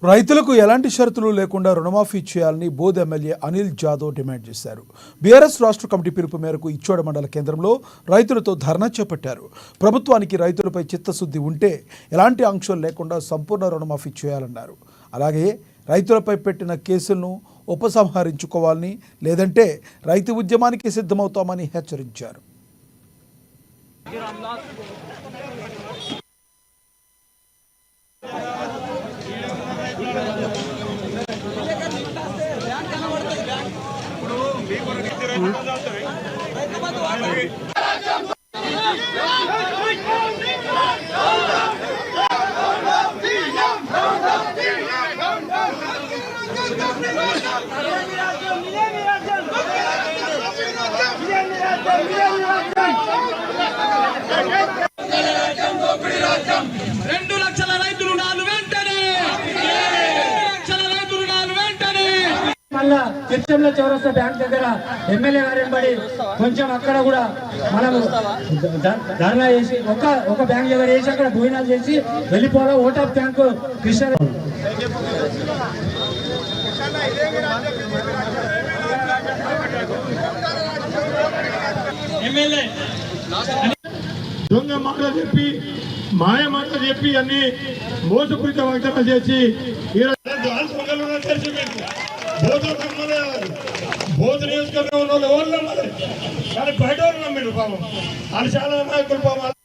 రైతులకు ఎలాంటి షరతులు లేకుండా రుణమాఫీ చేయాలని బోధ్ ఎమ్మెల్యే అనిల్ జాదవ్ డిమాండ్ చేశారు. బీఆర్ఎస్ రాష్ట్ర కమిటీ పిలుపు మేరకు ఇచ్చోడ మండల కేంద్రంలో రైతులతో ధర్నా చేపట్టారు. ప్రభుత్వానికి రైతులపై చిత్తశుద్ధి ఉంటే ఎలాంటి ఆంక్షలు లేకుండా సంపూర్ణ రుణమాఫీ చేయాలన్నారు. అలాగే రైతులపై పెట్టిన కేసులను ఉపసంహరించుకోవాలని, లేదంటే రైతు ఉద్యమానికి సిద్ధమవుతామని హెచ్చరించారు. మళ్ళా చిత్తూరులో చౌరస్తా బ్యాంక్ దగ్గర ఎమ్మెల్యే గారు వెంబడి కొంచెం అక్కడ కూడా మనము ధర్నా చేసి ఒక బ్యాంక్ దగ్గర వేసి అక్కడ భోజనాలు చేసి వెళ్ళిపోవాలి. Vote of bank Krishna MLA దొంగ మాటలు చెప్పి మాయ మాటలు చెప్పి అన్ని మోసపూరిత వాగ్దానాలు చేసి బోధ నియోజకవర్గంలో కానీ బయట వాళ్ళు నమ్మిండు పాపం వాళ్ళు చాలా నాయకులు పాపం.